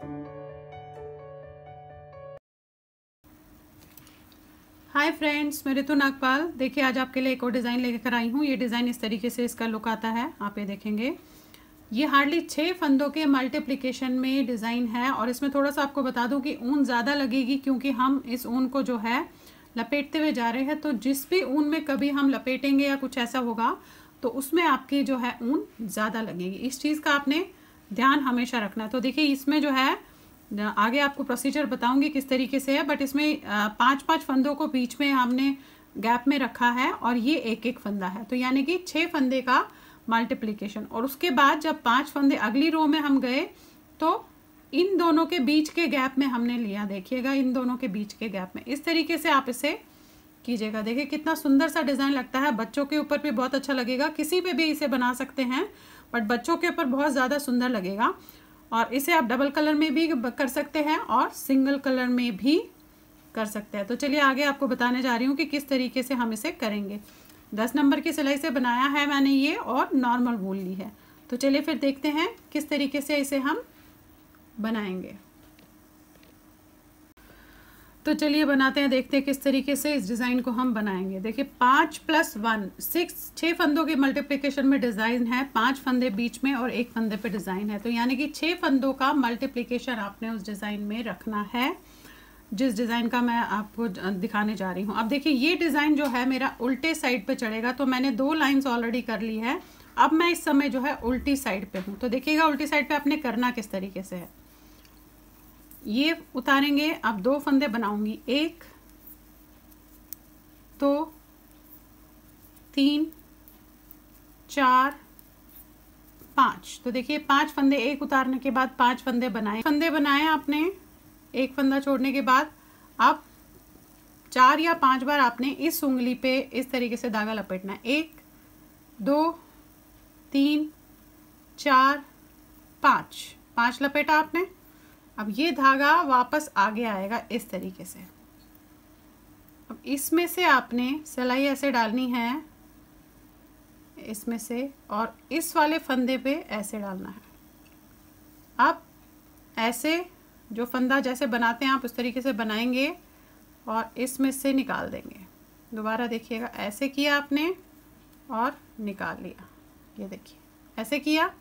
Hi friends, मैं ऋतु नागपाल। देखिए आज आपके लिए एक और डिज़ाइन लेकर आई हूँ। ये डिज़ाइन इस तरीके से इसका लुक आता है, आप ये देखेंगे। ये हार्डली 6 फंदों के मल्टीप्लिकेशन में डिज़ाइन है और इसमें थोड़ा सा आपको बता दूं कि ऊन ज़्यादा लगेगी, क्योंकि हम इस ऊन को जो है लपेटते हुए जा रहे हैं। तो जिस भी ऊन में कभी हम लपेटेंगे या कुछ ऐसा होगा तो उसमें आपकी जो है ऊन ज़्यादा लगेगी। इस चीज़ का आपने ध्यान हमेशा रखना है। तो देखिए इसमें जो है आगे आपको प्रोसीजर बताऊंगी किस तरीके से है, बट इसमें 5-5 फंदों को बीच में हमने गैप में रखा है और ये एक एक फंदा है, तो यानी कि 6 फंदे का मल्टीप्लिकेशन। और उसके बाद जब 5 फंदे अगली रो में हम गए तो इन दोनों के बीच के गैप में हमने लिया। देखिएगा इन दोनों के बीच के गैप में इस तरीके से आप इसे कीजिएगा। देखिए कितना सुंदर सा डिज़ाइन लगता है, बच्चों के ऊपर भी बहुत अच्छा लगेगा। किसी पे भी इसे बना सकते हैं, बट बच्चों के ऊपर बहुत ज़्यादा सुंदर लगेगा। और इसे आप डबल कलर में भी कर सकते हैं और सिंगल कलर में भी कर सकते हैं। तो चलिए आगे आपको बताने जा रही हूँ कि किस तरीके से हम इसे करेंगे। 10 नंबर की सिलाई से बनाया है मैंने ये, और नॉर्मल वूल ली है। तो चलिए फिर देखते हैं किस तरीके से इसे हम बनाएंगे। तो चलिए बनाते हैं, देखते हैं किस तरीके से इस डिज़ाइन को हम बनाएंगे। देखिए 5 + 1 6 फंदों के मल्टीप्लिकेशन में डिज़ाइन है। 5 फंदे बीच में और एक फंदे पे डिज़ाइन है, तो यानी कि 6 फंदों का मल्टीप्लिकेशन आपने उस डिज़ाइन में रखना है, जिस डिज़ाइन का मैं आपको दिखाने जा रही हूँ। अब देखिए ये डिज़ाइन जो है मेरा उल्टे साइड पे चढ़ेगा, तो मैंने 2 लाइन्स ऑलरेडी कर ली है। अब मैं इस समय जो है उल्टी साइड पे हूँ। तो देखिएगा उल्टी साइड पे आपने करना किस तरीके से है। ये उतारेंगे, अब 2 फंदे बनाऊंगी, 1 2 3 4 5। तो देखिए 5 फंदे एक उतारने के बाद 5 फंदे बनाए आपने। एक फंदा छोड़ने के बाद अब 4 या 5 बार आपने इस उंगली पे इस तरीके से धागा लपेटना है। 1 2 3 4 5 लपेटा आपने। अब ये धागा वापस आगे आएगा इस तरीके से। अब इसमें से आपने सिलाई ऐसे डालनी है, इसमें से, और इस वाले फंदे पे ऐसे डालना है। अब ऐसे जो फंदा जैसे बनाते हैं आप उस तरीके से बनाएंगे और इसमें से निकाल देंगे। दोबारा देखिएगा, ऐसे किया आपने और निकाल लिया। ये देखिए ऐसे किया।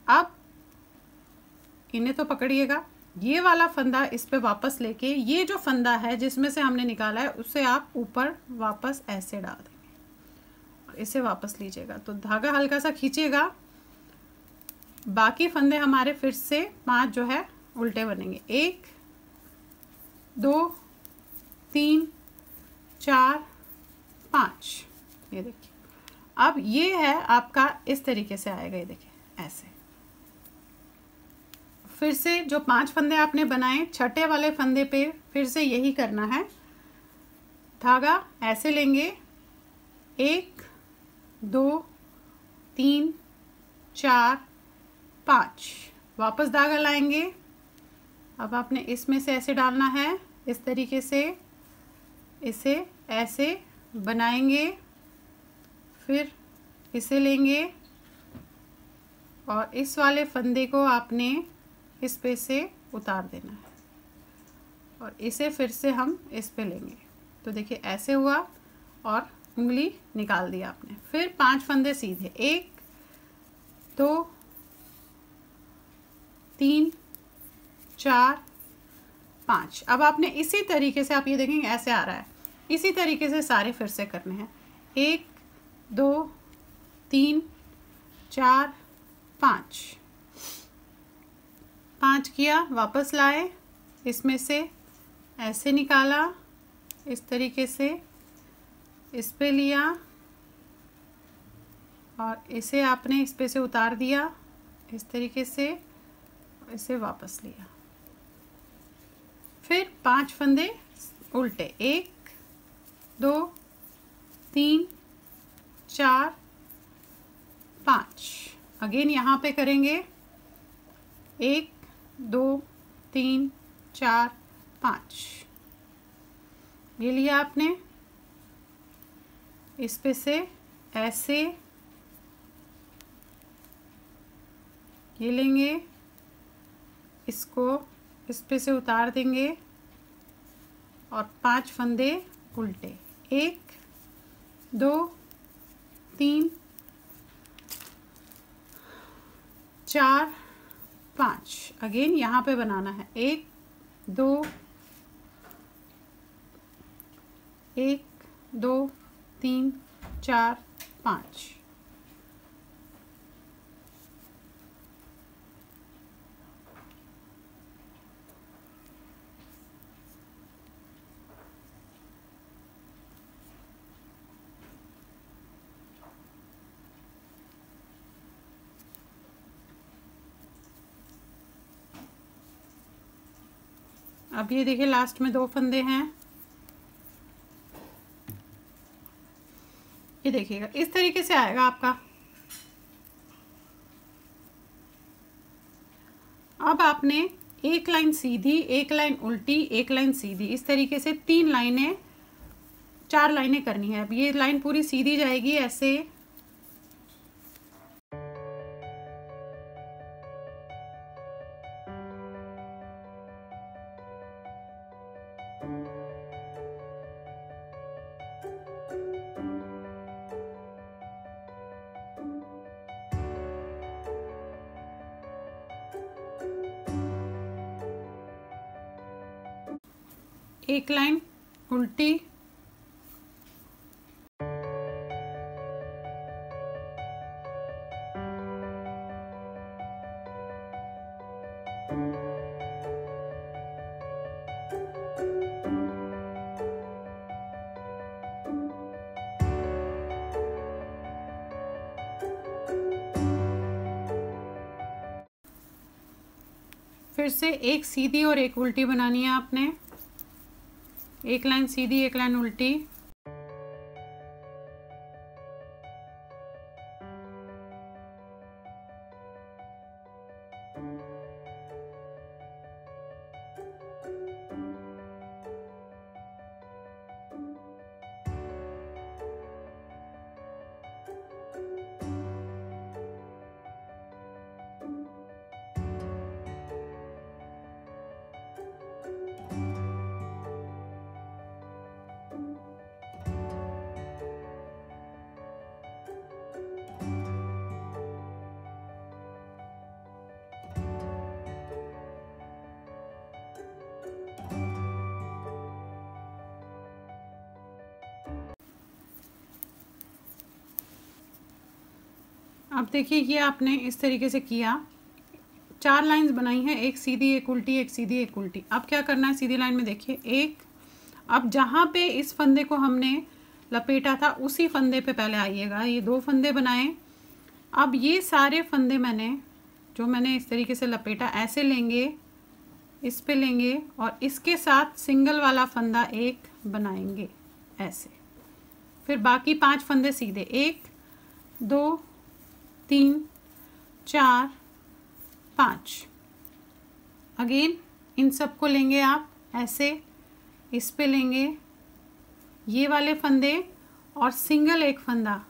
अब इन्हें तो पकड़िएगा, ये वाला फंदा इस पे वापस लेके ये जो फंदा है जिसमें से हमने निकाला है उसे आप ऊपर वापस ऐसे डाल देंगे और इसे वापस लीजिएगा। तो धागा हल्का सा खींचिएगा। बाकी फंदे हमारे फिर से 5 जो है उल्टे बनेंगे। 1 2 3 4 5। ये देखिए अब ये है आपका, इस तरीके से आएगा। ये देखिए ऐसे। फिर से जो 5 फंदे आपने बनाए, छठे वाले फंदे पे फिर से यही करना है। धागा ऐसे लेंगे, 1 2 3 4 5, वापस धागा लाएंगे। अब आपने इसमें से ऐसे डालना है, इस तरीके से इसे ऐसे बनाएंगे। फिर इसे लेंगे और इस वाले फंदे को आपने इस पे से उतार देना है और इसे फिर से हम इस पे लेंगे। तो देखिए ऐसे हुआ और उंगली निकाल दिया आपने। फिर 5 फंदे सीधे, 1 2 3 4 5। अब आपने इसी तरीके से, आप ये देखेंगे ऐसे आ रहा है, इसी तरीके से सारे फिर से करने हैं। 1 2 3 4 5 किया, वापस लाए, इसमें से ऐसे निकाला, इस तरीके से इस पे लिया और इसे आपने इस पे से उतार दिया इस तरीके से, इसे वापस लिया। फिर 5 फंदे उल्टे, 1 2 3 4 5। अगेन यहाँ पे करेंगे, 1 2 3 4 5। ये लिया आपने, इस पे से ऐसे ये लेंगे इसको इस पे से उतार देंगे और 5 फंदे उल्टे, 1 2 3 4 5। अगेन यहाँ पे बनाना है 1 2 3 4 5। अब ये देखिए लास्ट में 2 फंदे हैं। ये देखिएगा इस तरीके से आएगा आपका। अब आपने एक लाइन सीधी, एक लाइन उल्टी, एक लाइन सीधी, इस तरीके से 3 लाइनें 4 लाइनें करनी है। अब ये लाइन पूरी सीधी जाएगी ऐसे, एक लाइन उल्टी, फिर से एक सीधी और एक उल्टी बनानी है आपने। एक लाइन सीधी, एक लाइन उल्टी, अब देखिए ये आपने इस तरीके से किया, 4 लाइंस बनाई हैं, एक सीधी एक उल्टी, एक सीधी एक उल्टी। अब क्या करना है, सीधी लाइन में देखिए एक, अब जहाँ पे इस फंदे को हमने लपेटा था उसी फंदे पे पहले आइएगा। ये 2 फंदे बनाए। अब ये सारे फंदे मैंने इस तरीके से लपेटा, ऐसे लेंगे, इस पे लेंगे और इसके साथ सिंगल वाला फंदा एक बनाएंगे ऐसे। फिर बाकी 5 फंदे सीधे, 1 2 3 4 5। अगेन इन सबको लेंगे आप ऐसे, इस पे लेंगे ये वाले फंदे और सिंगल एक फंदा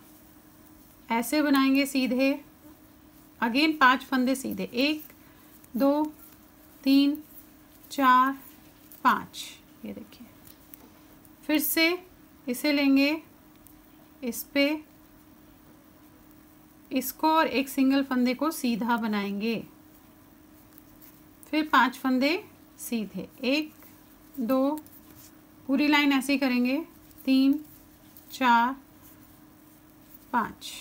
ऐसे बनाएंगे सीधे। अगेन 5 फंदे सीधे, 1 2 3 4 5। ये देखिए, फिर से इसे लेंगे, इस पे इसको और एक सिंगल फंदे को सीधा बनाएंगे। फिर 5 फंदे सीधे, 1 2, पूरी लाइन ऐसे ही करेंगे, 3 4 5।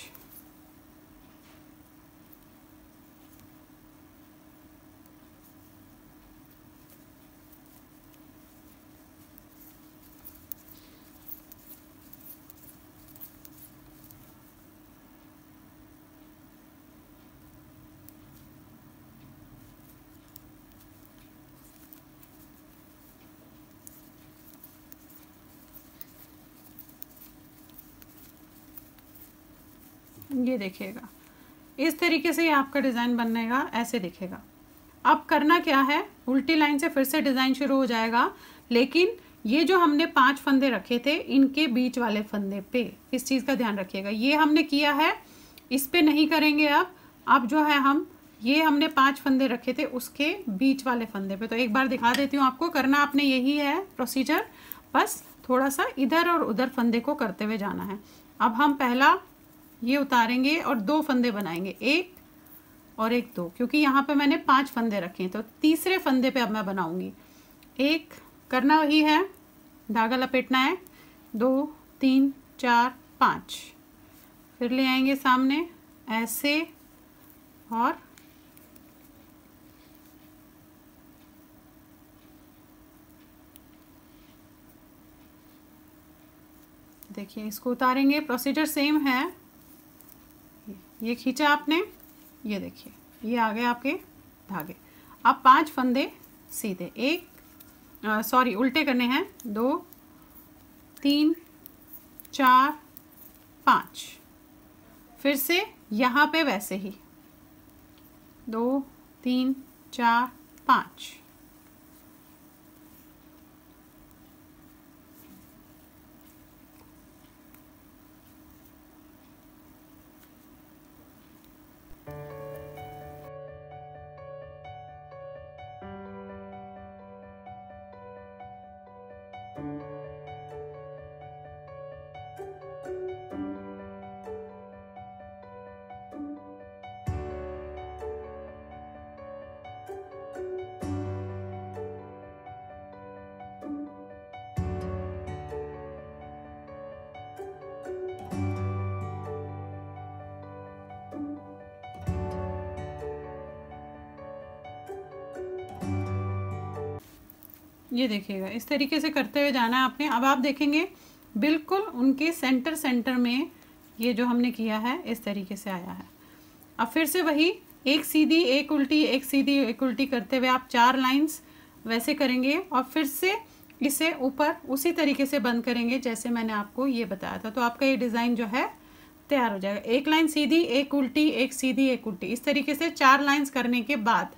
ये देखिएगा इस तरीके से आपका डिज़ाइन बनेगा, ऐसे दिखेगा। अब करना क्या है, उल्टी लाइन से फिर से डिज़ाइन शुरू हो जाएगा, लेकिन ये जो हमने 5 फंदे रखे थे इनके बीच वाले फंदे पे इस चीज़ का ध्यान रखिएगा। ये हमने किया है, इस पे नहीं करेंगे। अब जो है हम ये हमने 5 फंदे रखे थे उसके बीच वाले फंदे पे। तो एक बार दिखा देती हूँ आपको, करना आपने यही है प्रोसीजर, बस थोड़ा सा इधर और उधर फंदे को करते हुए जाना है। अब हम पहला ये उतारेंगे और 2 फंदे बनाएंगे, 1 और 1 2, क्योंकि यहाँ पे मैंने 5 फंदे रखे हैं। तो तीसरे फंदे पे अब मैं बनाऊंगी। 1 करना वही है, धागा लपेटना है, 2 3 4 5, फिर ले आएंगे सामने ऐसे और देखिए इसको उतारेंगे। प्रोसीजर सेम है, ये खींचा आपने, ये देखिए ये आ गए आपके धागे। अब 5 फंदे सीधे, उल्टे करने हैं, 2 3 4 5, फिर से यहाँ पे वैसे ही 2 3 4 5, ये देखिएगा इस तरीके से करते हुए जाना है आपने। अब आप देखेंगे बिल्कुल उनके सेंटर में ये जो हमने किया है इस तरीके से आया है। अब फिर से वही एक सीधी एक उल्टी, एक सीधी एक उल्टी करते हुए आप 4 लाइंस वैसे करेंगे और फिर से इसे ऊपर उसी तरीके से बंद करेंगे जैसे मैंने आपको ये बताया था। तो आपका ये डिज़ाइन जो है तैयार हो जाएगा। एक लाइन सीधी, एक उल्टी, एक सीधी, एक उल्टी, इस तरीके से 4 लाइंस करने के बाद